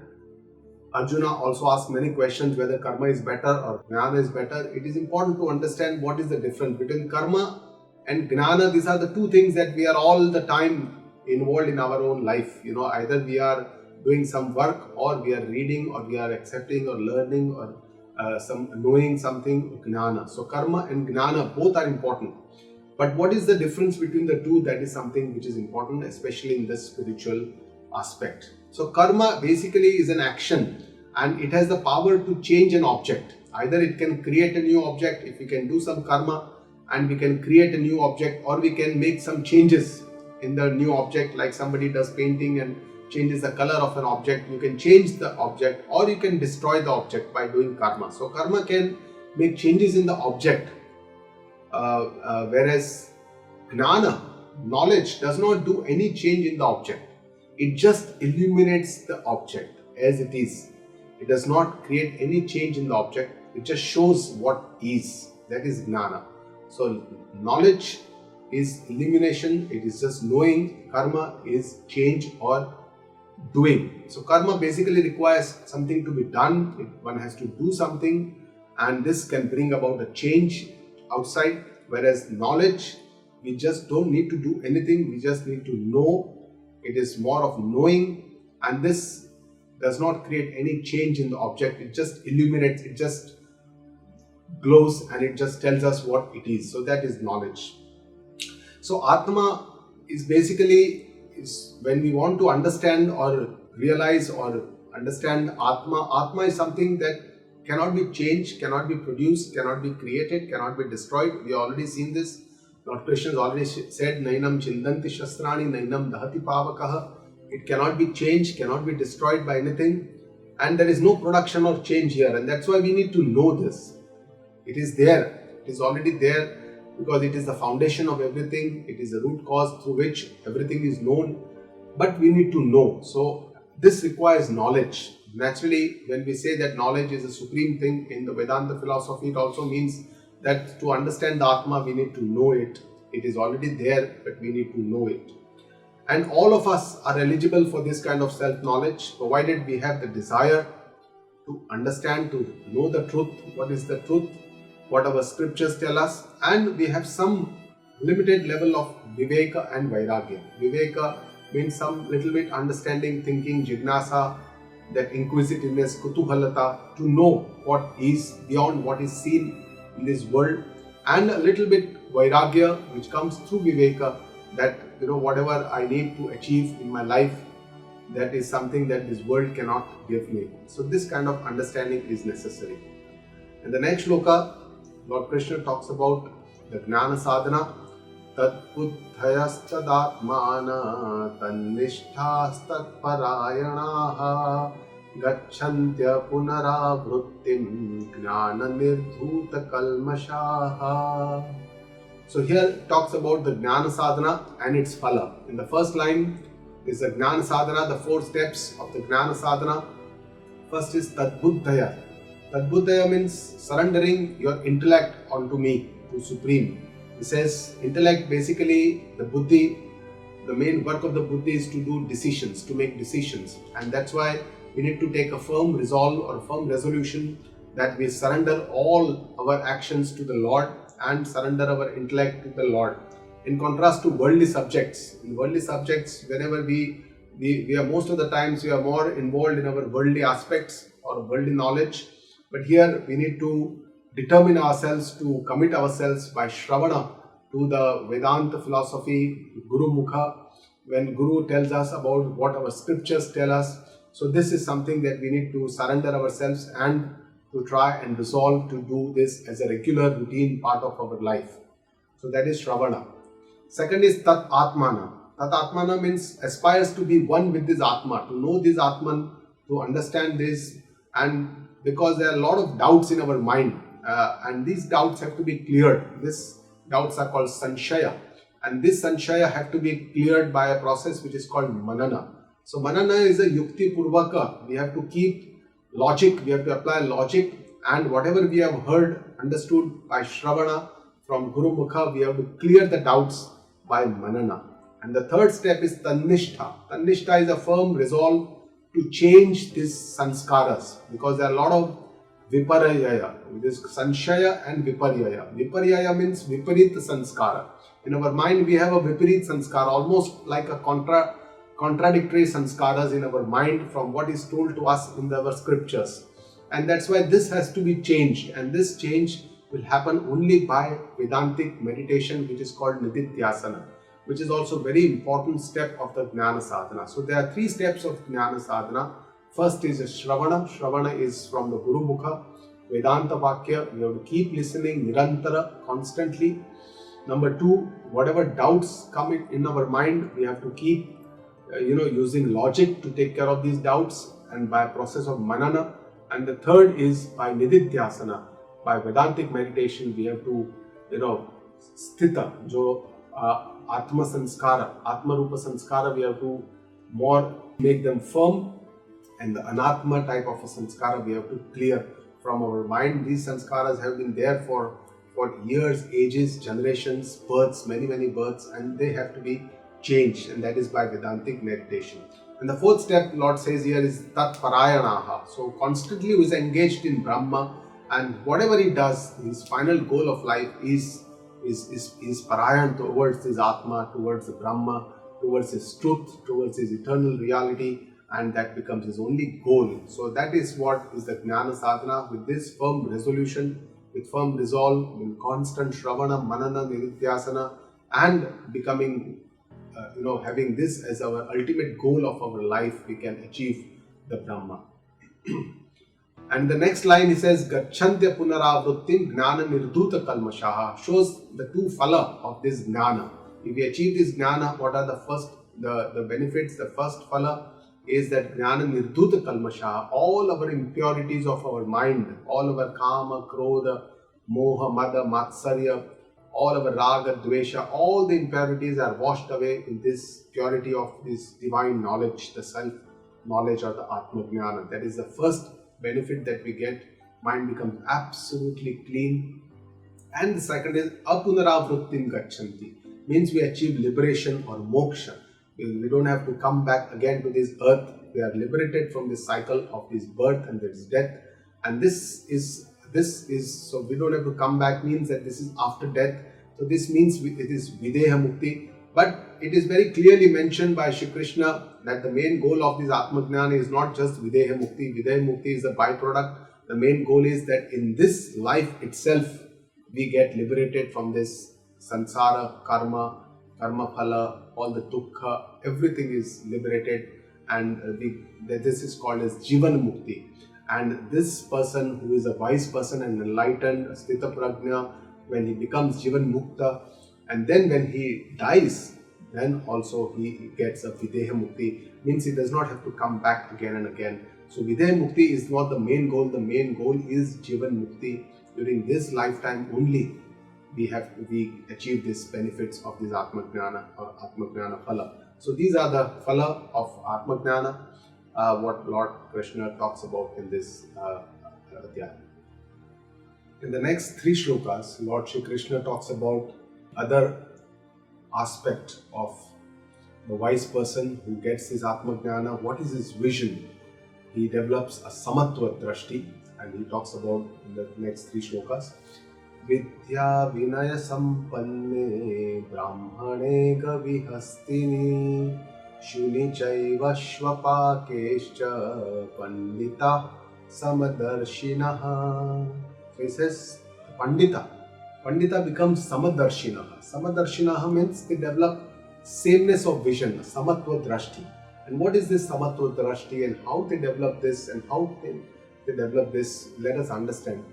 Arjuna also asked many questions whether karma is better or jnana is better. It is important to understand what is the difference between karma and jnana. These are the two things that we are all the time involved in our own life. Either we are doing some work, or we are reading, or we are accepting or learning, or knowing something, jnana. So karma and jnana both are important. But what is the difference between the two? That is something which is important, especially in this spiritual aspect. So karma basically is an action, and it has the power to change an object. Either it can create a new object, if we can do some karma and we can create a new object, or we can make some changes in the new object, like somebody does painting and changes the color of an object. You can change the object, or you can destroy the object by doing karma. So karma can make changes in the object, whereas jnana, knowledge, does not do any change in the object. It just illuminates the object as it is. It does not create any change in the object. It just shows what is. That is jnana. So knowledge is illumination. It is just knowing. Karma is change or doing. So karma basically requires something to be done. One has to do something, and this can bring about a change outside. Whereas knowledge, we just don't need to do anything. We just need to know. It is more of knowing, and this does not create any change in the object. It just illuminates, it just glows, and it just tells us what it is. So that is knowledge. So Atma is basically when we want to understand or realize or understand Atma. Atma is something that cannot be changed, cannot be produced, cannot be created, cannot be destroyed. We have already seen this. Lord Krishna has already said, Nainam chindanti shastrani, Nainam dahati pavakaha. It cannot be changed, cannot be destroyed by anything. And there is no production or change here. And that's why we need to know this. It is there. It is already there because it is the foundation of everything. It is the root cause through which everything is known. But we need to know. So this requires knowledge. Naturally, when we say that knowledge is a supreme thing in the Vedanta philosophy, it also means that to understand the Atma, we need to know it. It is already there, but we need to know it. And all of us are eligible for this kind of self-knowledge, provided we have the desire to understand, to know the truth, what is the truth, what our scriptures tell us, and we have some limited level of Viveka and Vairagya. Viveka means some little bit understanding, thinking, jignasa, that inquisitiveness, kutuhalata, to know what is beyond what is seen in this world, and a little bit Vairagya, which comes through Viveka, that whatever I need to achieve in my life, that is something that this world cannot give me. So this kind of understanding is necessary. In the next shloka, Lord Krishna talks about the Jnana Sadhana. Tat buddhayastadātmāna tannishthāstatparāyanaha gacchantya punaravrittim jnana nirdhuta kalmashaha. So here it talks about the Jnana Sadhana and its phala. In the first line is the Jnana Sadhana, the 4 steps of the Jnana Sadhana. First is Tat buddhaya. Tat buddhaya means surrendering your intellect onto me, to Supreme. It says intellect, basically the buddhi, the main work of the buddhi is to do decisions, to make decisions. And that's why we need to take a firm resolve or a firm resolution that we surrender all our actions to the Lord and surrender our intellect to the Lord. In contrast to worldly subjects, in worldly subjects, whenever we are, most of the times we are more involved in our worldly aspects or worldly knowledge. But here we need to determine ourselves, to commit ourselves by Shravana to the Vedanta philosophy, Guru Mukha, when Guru tells us about what our scriptures tell us. So this is something that we need to surrender ourselves and to try and resolve to do this as a regular routine part of our life. So that is Shravana. Second is Tat Atmana. Tat Atmana means aspires to be one with this Atma, to know this Atman, to understand this. And because there are a lot of doubts in our mind, and these doubts have to be cleared. These doubts are called Sanshaya. And this Sanshaya have to be cleared by a process which is called Manana. So Manana is a Yukti Purvaka. We have to keep logic, we have to apply logic, and whatever we have heard, understood by Shravana from Guru Mukha, we have to clear the doubts by Manana. And the third step is Tannishtha. Tannishtha is a firm resolve to change these sanskaras, because there are a lot of Viparyaya. This Sanshaya and Viparyaya. Viparyaya means Viparit Sanskara. In our mind we have a Viparit Sanskara, almost like a contradictory sanskaras in our mind from what is told to us in our scriptures. And that's why this has to be changed, and this change will happen only by Vedantic meditation, which is called Nididhyasana, which is also a very important step of the Jnana Sadhana. So there are 3 steps of Jnana Sadhana. First is Shravana. Shravana is from the Guru Mukha. Vedanta Vakya, we have to keep listening Nirantara, constantly. Number 2, whatever doubts come in our mind, we have to keep using logic to take care of these doubts, and by a process of Manana. And the third is by Nididhyasana. By Vedantic meditation, we have to, Sthita, jo Atma Sanskara, Atma Rupa Sanskara, we have to more make them firm, and the Anatma type of a Sanskara we have to clear from our mind. These Sanskaras have been there for years, ages, generations, births, many births, and they have to be changed, and that is by Vedantic meditation. And the 4th step, Lord says here, is Tat Parayanaha. So constantly he is engaged in Brahma, and whatever he does, his final goal of life is Parayan towards his Atma, towards the Brahma, towards his truth, towards his eternal reality. and that becomes his only goal. So that is what is the Jnana Sadhana. With this firm resolution, with firm resolve, with constant Shravana, Manana, Nidhyasana, and becoming, having this as our ultimate goal of our life, we can achieve the Brahma. And the next line he says, Gacchantya punaravrittim jnana nirdhuta kalmashaha, shows the two phala of this jnana. If we achieve this jnana, what are the benefits? The first phala is that jnana nirdhuta kalmashaha, all our impurities of our mind, all our kama, krodha, moha, mada, matsarya, all our raga, dvesha, all the impurities are washed away in this purity of this divine knowledge, the self knowledge or the Atma Jnana. That is the first benefit that we get. Mind becomes absolutely clean. And the second is apunaravrittim gacchanti, means we achieve liberation or moksha. We don't have to come back again to this earth. We are liberated from this cycle of this birth and this death. And this is so we don't have to come back, means that this is after death. So this means it is Videha Mukti. But it is very clearly mentioned by Shree Krishna that the main goal of this Atma Jnana is not just Videha Mukti. Videha Mukti is a byproduct. The main goal is that in this life itself, we get liberated from this samsara, karma phala, all the dukkha, everything is liberated, and this is called as Jivan Mukti. And this person who is a wise person and enlightened, Sthita Prajna, when he becomes Jivan Mukta, and then when he dies, then also he gets a Videha Mukti, means he does not have to come back again and again. So Videha Mukti is not the main goal. The main goal is Jivan Mukti. During this lifetime only, we achieve these benefits of this Atma Jnana or Atma Jnana Phala. So these are the phala of Atma Jnana, what Lord Krishna talks about in this Adhyaya. In the next 3 shlokas, Lord Shri Krishna talks about other aspect of the wise person who gets his Atma Jnana. What is his vision? He develops a Samatva drashti, and he talks about in the next 3 shlokas. Vidya vinaya sampanne brahmane gavihastini shuni chaiva shvapakescha pandita samadarshinaha. So he says Pandita. Pandita becomes Samadarshinaha. Samadarshinaha means they develop sameness of vision, Samatva drashti. And what is this Samatva drashti and how they develop this and how they develop this? Let us understand.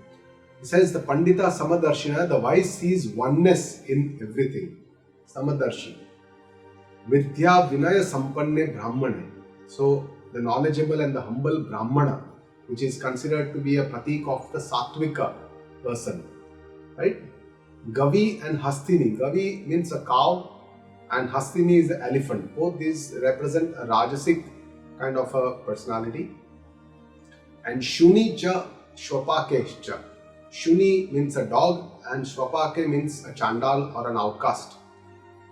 He says the Pandita Samadarshina, the wise sees oneness in everything. Samadarshi. Vidya Vinaya Sampanne Brahmane. So the knowledgeable and the humble Brahmana, which is considered to be a pratik of the Satvika person. Right? Gavi and Hastini. Gavi means a cow and Hastini is the elephant. Both these represent a Rajasic kind of a personality. And Shuni cha Shwapake cha. Shuni means a dog and Shwapake means a chandal or an outcast.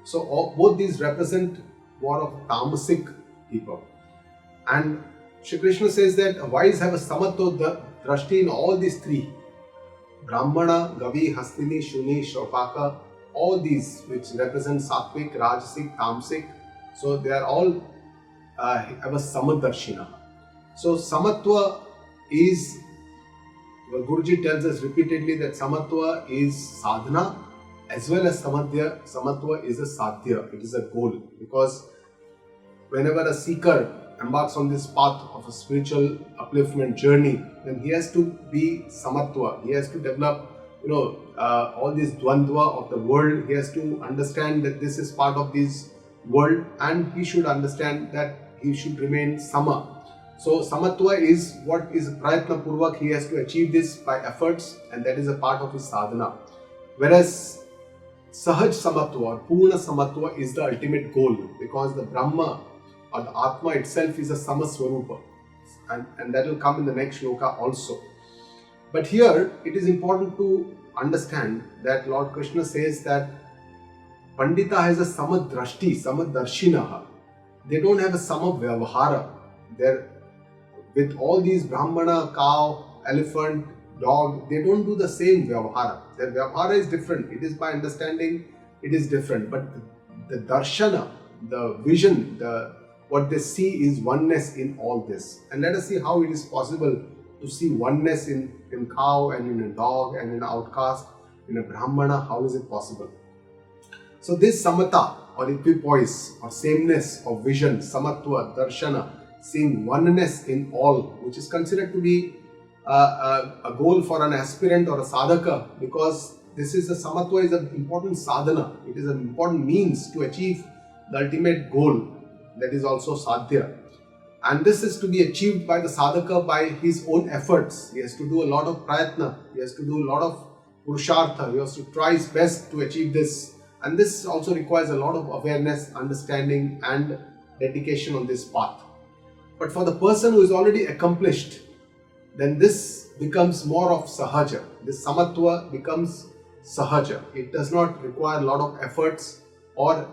So both these represent one of tamasic people. And Shri Krishna says that wise have a Samatva drashti in all these 3. Brahmana, Gavi, Hastini, Shuni, Shwapaka, all these which represent Satvik, Rajasic, Tamasic. So they are all have a Samadarshina. So Samatva is, Guruji tells us repeatedly that Samatva is sadhana as well as Samatva is a sadhya. It is a goal, because whenever a seeker embarks on this path of a spiritual upliftment journey, then he has to be Samatva. He has to develop, all this dvandva of the world. He has to understand that this is part of this world, and he should understand that he should remain Sama. So Samatva is what is Prayatna Purvak. He has to achieve this by efforts, and that is a part of his sadhana. Whereas Sahaj Samatva or Purna Samatva is the ultimate goal, because the Brahma or the Atma itself is a Samaswarupa, and that will come in the next shloka also. But here it is important to understand that Lord Krishna says that Pandita has a Samadrashti, Samadarshinaha. They don't have a Samavyavahara. They're with all these Brahmana, cow, elephant, dog, they don't do the same Vyavahara. Their Vyavahara is different. It is by understanding, it is different. But the Darshana, the vision, the what they see is oneness in all this. And let us see how it is possible to see oneness in cow and in a dog and in an outcast, in a brahmana. How is it possible? So this samatha or equipoise or sameness of vision, samatva, darshana, seeing oneness in all, which is considered to be a goal for an aspirant or a sadhaka, because this is a samatva is an important sadhana. It is an important means to achieve the ultimate goal, that is also sadhya. And this is to be achieved by the sadhaka by his own efforts. He has to do a lot of prayatna, he has to do a lot of purushartha, he has to try his best to achieve this. And this also requires a lot of awareness, understanding and dedication on this path. But for the person who is already accomplished, then this becomes more of sahaja. This samatva becomes sahaja. It does not require a lot of efforts or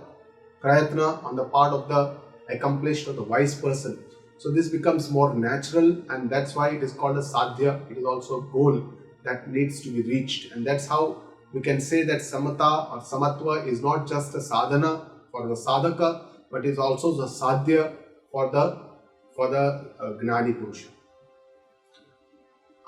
prayatna on the part of the accomplished or the wise person. So this becomes more natural, and that's why it is called a sadhya. It is also a goal that needs to be reached, and that's how we can say that samatha or samatva is not just a sadhana for the sadhaka, but is also the sadhya for the Gyani Purusha.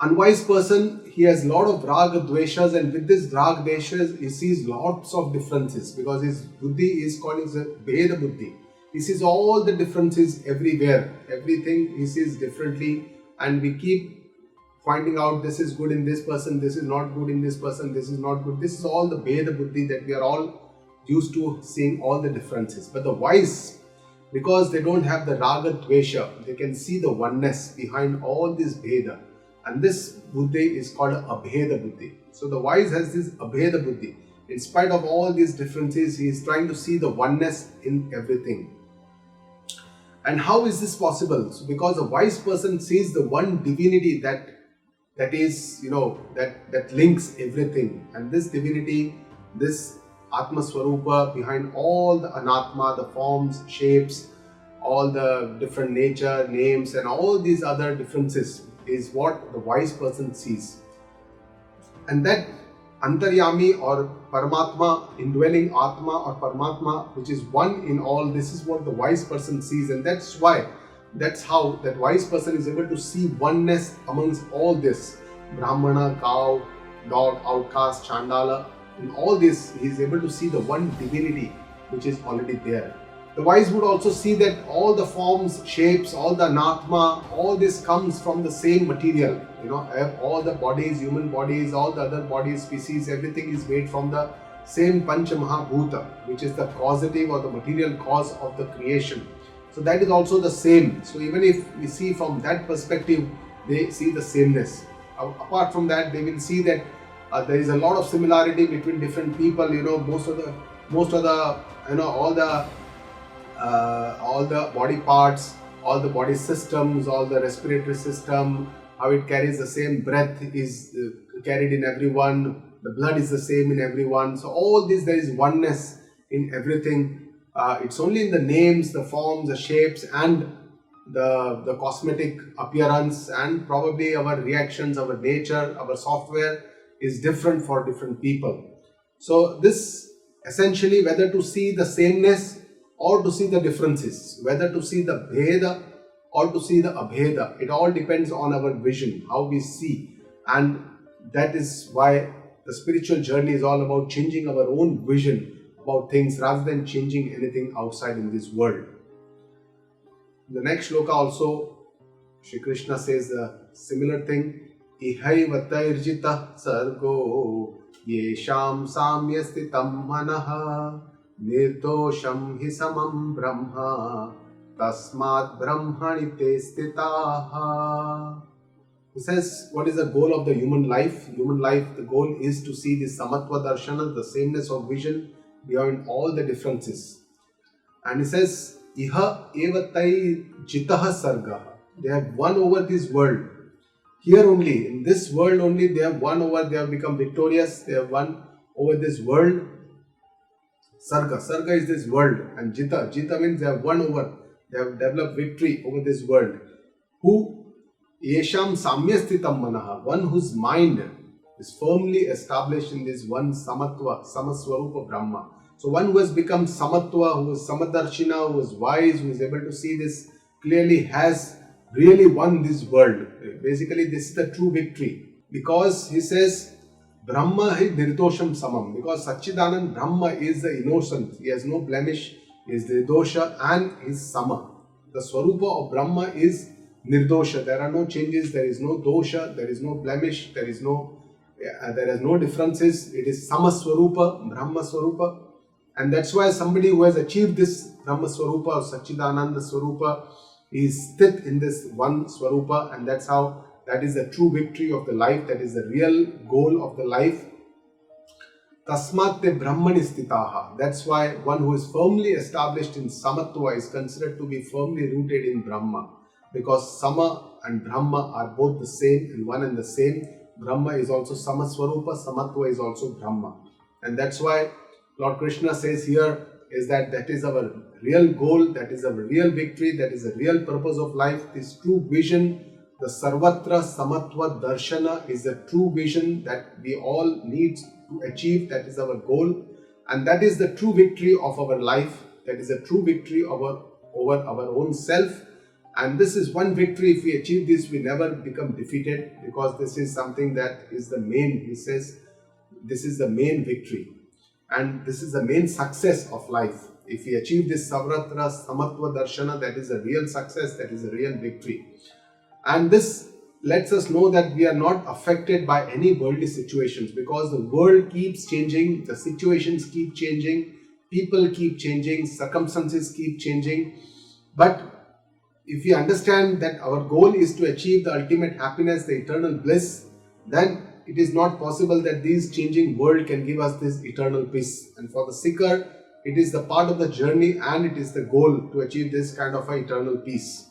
Unwise person, he has a lot of raga dveshas, and with this raga dveshas he sees lots of differences, because his buddhi is called as a bheda buddhi. He sees all the differences everywhere, everything he sees differently, and we keep finding out this is good in this person, this is not good in this person, this is not good. This is all the bheda buddhi that we are all used to seeing all the differences. But the wise, because they don't have the raga dvesha, they can see the oneness behind all this bheda. And this buddhi is called abheda buddhi. So the wise has this abheda buddhi. In spite of all these differences, he is trying to see the oneness in everything. And how is this possible? So because a wise person sees the one divinity that is, that links everything. And this divinity, this Atma Swarupa behind all the anatma, the forms, shapes, all the different nature, names and all these other differences is what the wise person sees. And that Antaryami or Paramatma, indwelling Atma or Paramatma, which is one in all, this is what the wise person sees. And that's how that wise person is able to see oneness amongst all this. Brahmana, cow, dog, outcast, chandala, in all this he is able to see the one divinity which is already there. The wise would also see that all the forms, shapes, all the anatma, all this comes from the same material. All the bodies, human bodies, all the other bodies, species, everything is made from the same Pancha Mahabhuta, which is the causative or the material cause of the creation. So that is also the same. So even if we see from that perspective, they see the sameness. Apart from that, they will see that there is a lot of similarity between different people. Most of the all the body parts, all the body systems, all the respiratory system, how it carries the same breath is carried in everyone, the blood is the same in everyone. So all this, there is oneness in everything. It's only in the names, the forms, the shapes and the cosmetic appearance, and probably our reactions, our nature, our software is different for different people. So this essentially, whether to see the sameness or to see the differences, whether to see the bheda or to see the abheda, it all depends on our vision, how we see. And that is why the spiritual journey is all about changing our own vision about things rather than changing anything outside in this world. In the next shloka also, Shree Krishna says a similar thing. Ihaiva tairjita sargo yesham samyastitam manaha nirdosham hi samam brahma tasmat brahmani te stitaha. He says, what is the goal of the human life? Human life, the goal is to see the samatva darshana, the sameness of vision beyond all the differences. And he says, Iha evatai jitaha sargaha. They have won over this world. Here only, in this world only, they have won over, they have become victorious, they have won over this world. Sarga. Sarga is this world. And Jita. Jita means they have won over, they have developed victory over this world. Who? Yesham samyastitam manaha. One whose mind is firmly established in this one samatva, samaswarupa Brahma. So one who has become Samatva, who is Samadarshina, who is wise, who is able to see this clearly, has really won this world. Basically, this is the true victory. Because he says, Brahma hi nirdosham samam. Because Satchidanand Brahma is the innocent. He has no blemish. He is nirdosha and he is sama. The Swarupa of Brahma is nirdosha. There are no changes. There is no dosha. There is no blemish. There is no differences. It is sama Swarupa, Brahma Swarupa. And that's why somebody who has achieved this Brahma Swarupa or Satchidananda Swarupa is sthit in this one Swarupa, and that's how that is the true victory of the life, that is the real goal of the life. Tasmat te Brahmani sthitaha. That's why one who is firmly established in Samatva is considered to be firmly rooted in Brahma, because Sama and Brahma are both the same and one and the same. Brahma is also Sama Swarupa, Samatva is also Brahma. And that's why Lord Krishna says here is that is our real goal, that is our real victory, that is the real purpose of life. This true vision, the Sarvatra Samatva Darshana, is the true vision that we all need to achieve. That is our goal, and that is the true victory of our life. That is the true victory over our own self. And this is one victory. If we achieve this, we never become defeated, because this is something that is the main, he says, this is the main victory. And this is the main success of life. If we achieve this Savratra Samatva Darshana, that is a real success, that is a real victory. And this lets us know that we are not affected by any worldly situations, because the world keeps changing, the situations keep changing, people keep changing, circumstances keep changing. But if we understand that our goal is to achieve the ultimate happiness, the eternal bliss, then it is not possible that this changing world can give us this eternal peace. And for the seeker, it is the part of the journey and it is the goal to achieve this kind of an eternal peace.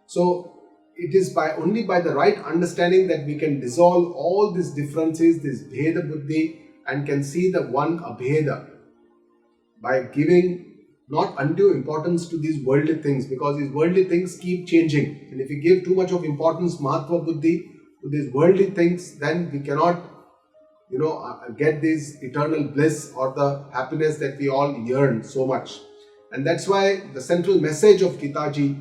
So it is only by the right understanding that we can dissolve all these differences, this Bheda Buddhi, and can see the one Abheda, by giving not undue importance to these worldly things, because these worldly things keep changing. And if we give too much of importance, Mahatva Buddhi, to these worldly things, then we cannot, get this eternal bliss or the happiness that we all yearn so much. And that's why the central message of Gita ji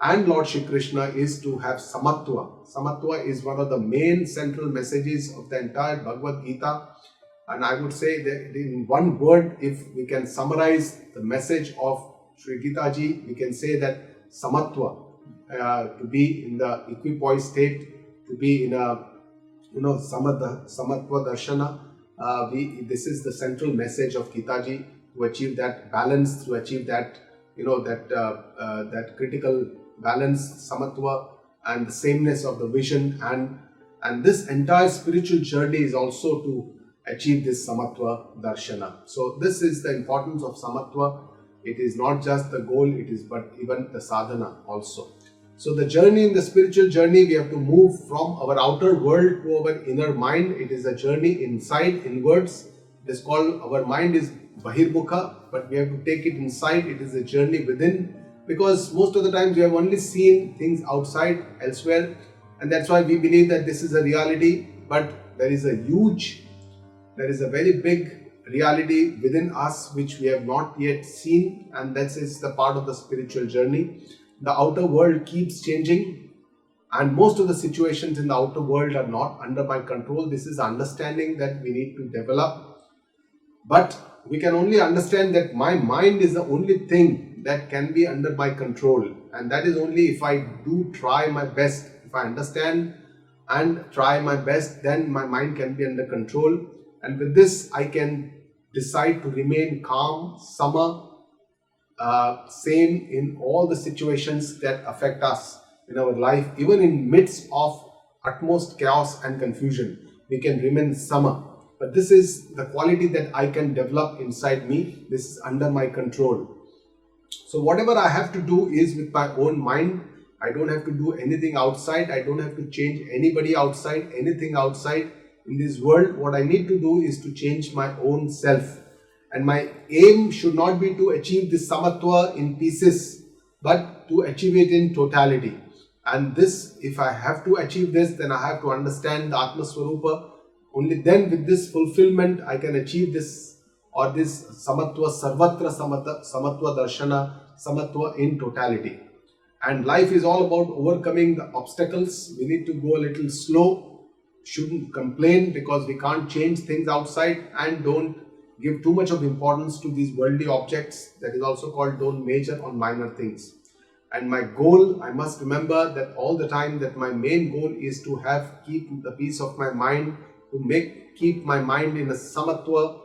and Lord Shree Krishna is to have Samatva. Samatva is one of the main central messages of the entire Bhagavad Gita. And I would say that in one word, if we can summarize the message of Sri Gita ji, we can say that Samatva, to be in the equipoise state, to be in a Samatva Darshana. This is the central message of Gita ji, to achieve that balance, to achieve that that critical balance, Samatva, and the sameness of the vision, and this entire spiritual journey is also to achieve this Samatva Darshana. So this is the importance of Samatva. It is not just the goal, it is but even the sadhana also. So the journey, in the spiritual journey, we have to move from our outer world to our inner mind. It is a journey inside, inwards. It is called, our mind is Bahirmukha, but we have to take it inside. It is a journey within, because most of the times we have only seen things outside, elsewhere, and that's why we believe that this is a reality. But there is a very big reality within us which we have not yet seen, and that is the part of the spiritual journey. The outer world keeps changing, and most of the situations in the outer world are not under my control. This is understanding that we need to develop. But we can only understand that my mind is the only thing that can be under my control, and that is only if I do try my best. If I understand and try my best, then my mind can be under control, and with this I can decide to remain calm, sama, same in all the situations that affect us in our life. Even in midst of utmost chaos and confusion, we can remain sama. But this is the quality that I can develop inside me. This is under my control. So whatever I have to do is with my own mind. I don't have to do anything outside. I don't have to change anybody outside, anything outside in this world. What I need to do is to change my own self. And my aim should not be to achieve this Samatva in pieces, but to achieve it in totality. And this, if I have to achieve this, then I have to understand the Atma Swarupa. Only then with this fulfillment, I can achieve this or this Samatva, Sarvatra Samatva Darshana, Samatva in totality. And life is all about overcoming the obstacles. We need to go a little slow, shouldn't complain because we can't change things outside, and don't give too much of importance to these worldly objects. That is also called don't major on minor things. And my goal, I must remember that all the time that my main goal is to keep the peace of my mind, to keep my mind in a Samatva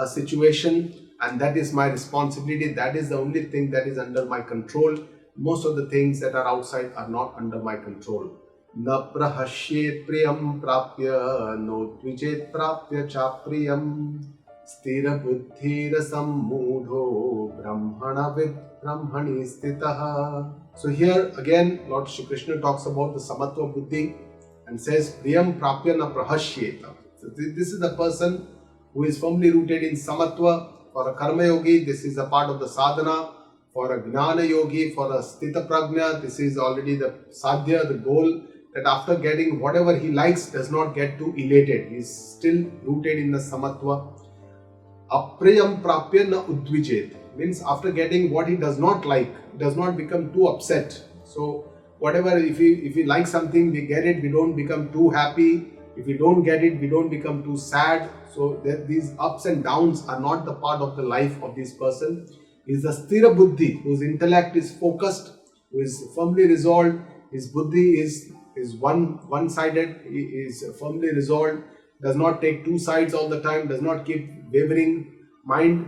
situation, and that is my responsibility. That is the only thing that is under my control. Most of the things that are outside are not under my control. Na prahashyet priyam prapya no dvijit prapya cha priyam stira buddhira sammudho brahmana vid brahmani stitaha. So here again Lord Shri Krishna talks about the Samatva Buddhi and says priyam prapya na prahashyeta. So this is the person who is firmly rooted in Samatva. For a karma yogi, this is a part of the sadhana. For a Gnana yogi, for a Sthita Prajna, this is already the sadhya, the goal, that after getting whatever he likes, does not get too elated. He is still rooted in the Samatva. Apriyam prapya na udvijet, means after getting what he does not like, does not become too upset. So whatever, if we like something, we get it, we don't become too happy. If we don't get it, we don't become too sad. So these ups and downs are not the part of the life of this person. Is a sthira buddhi, whose intellect is focused, who is firmly resolved. His buddhi is one-sided, he is firmly resolved, does not take two sides all the time, does not keep wavering mind,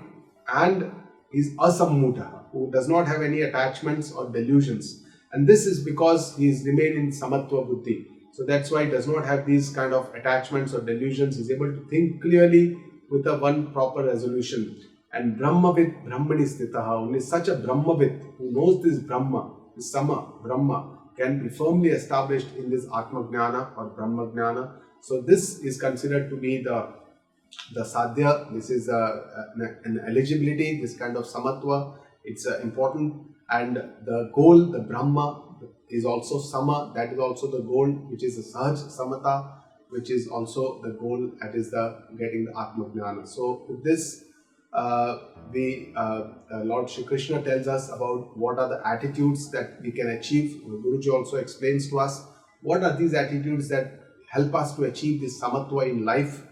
and is asammuta, who does not have any attachments or delusions. And this is because he is remained in Samatva Buddhi. So that's why he does not have these kind of attachments or delusions. He is able to think clearly with a one proper resolution. And Brahmavid Brahmani Stitaha, only such a Brahmavid who knows this Brahma, this Sama, Brahma, can be firmly established in this Atma Gnana or Brahma Gnana. So this is considered to be the sadhya. This is an eligibility, this kind of Samatva. It's important. And the goal, the Brahma, is also Sama. That is also the goal, which is the Sahaj Samata, which is also the goal, that is the getting the Atma Gnana. So with this, Lord Shri Krishna tells us about what are the attitudes that we can achieve. Guruji also explains to us what are these attitudes that help us to achieve this Samatva in life.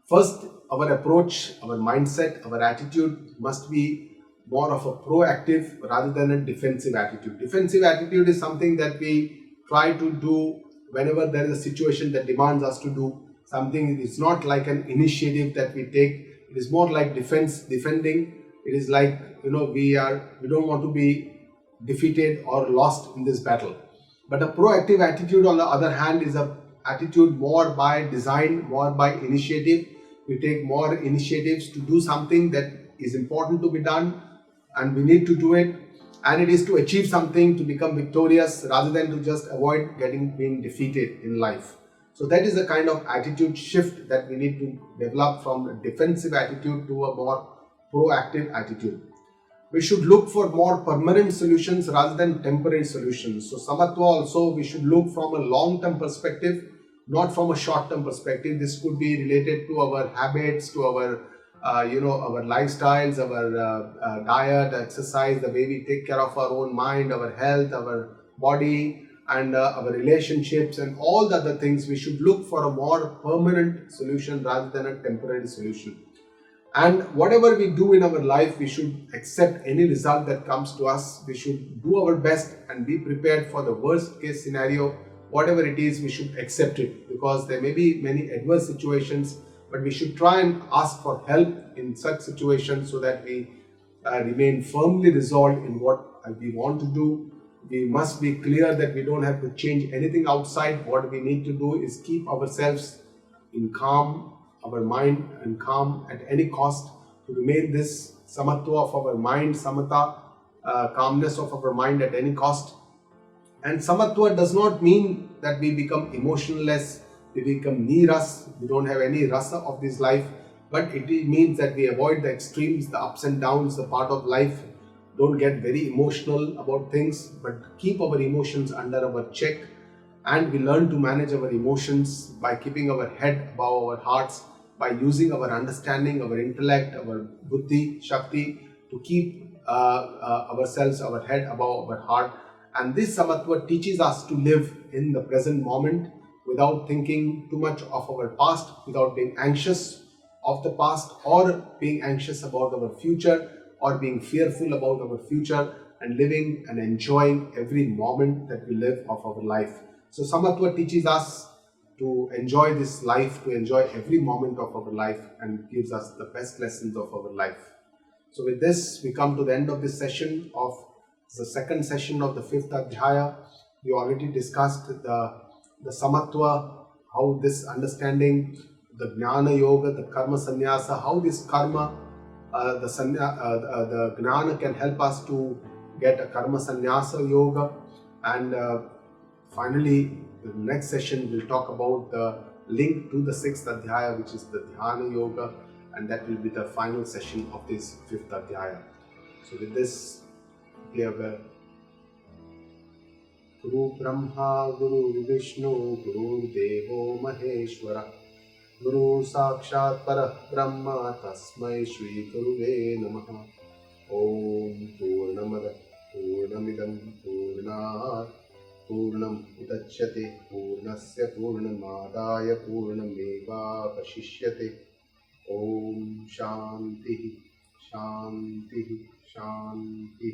First, our approach, our mindset, our attitude must be more of a proactive rather than a defensive attitude. Defensive attitude is something that we try to do whenever there is a situation that demands us to do something. It's not like an initiative that we take. It is more like defending. It is like, we don't want to be defeated or lost in this battle. But a proactive attitude, on the other hand, is an attitude more by design, more by initiative. We take more initiatives to do something that is important to be done, and we need to do it. And it is to achieve something, to become victorious, rather than to just avoid being defeated in life. So that is the kind of attitude shift that we need to develop from a defensive attitude to a more proactive attitude. We should look for more permanent solutions rather than temporary solutions. So Samatva also, we should look from a long-term perspective, not from a short-term perspective. This could be related to our habits, to our our lifestyles, our diet, exercise, the way we take care of our own mind, our health, our body, and our relationships, and all the other things. We should look for a more permanent solution rather than a temporary solution. And whatever we do in our life, we should accept any result that comes to us. We should do our best and be prepared for the worst case scenario. Whatever it is, we should accept it, because there may be many adverse situations, but we should try and ask for help in such situations so that we remain firmly resolved in what we want to do. We must be clear that we don't have to change anything outside. What we need to do is keep ourselves in calm, our mind and calm at any cost, to remain this samatva of our mind, samata, calmness of our mind at any cost. And samatva does not mean that we become emotionless, we become niras, we don't have any rasa of this life, but it means that we avoid the extremes, the ups and downs, the part of life. Don't get very emotional about things, but keep our emotions under our check, and we learn to manage our emotions by keeping our head above our hearts, by using our understanding, our intellect, our buddhi, shakti, to keep ourselves, our head above our heart. And this Samatva teaches us to live in the present moment without thinking too much of our past, without being anxious of the past, or being anxious about our future, or being fearful about our future, and living and enjoying every moment that we live of our life. So Samatva teaches us to enjoy this life, to enjoy every moment of our life, and gives us the best lessons of our life. So with this, we come to the end of this session of the second session of the fifth Adhyaya. We already discussed the Samatva, how this understanding, the Jnana Yoga, the Karma Sannyasa, how this karma, the Jnana can help us to get a Karma Sannyasa Yoga. And finally, the next session will talk about the link to the sixth Adhyaya, which is the Dhyana Yoga, and that will be the final session of this fifth Adhyaya. So with this, we have Guru Brahma, Guru Vishnu, Guru Devo Maheshwara, Guru Sakshat Parah Brahma, Tasmai Shri Guruve Namaha. Om Purnamada Purnamidam Purnat Purnam Udachyate Purnasya Purnamadaya Purnameva Vashishyate. Om Shanti Shanti Shanti.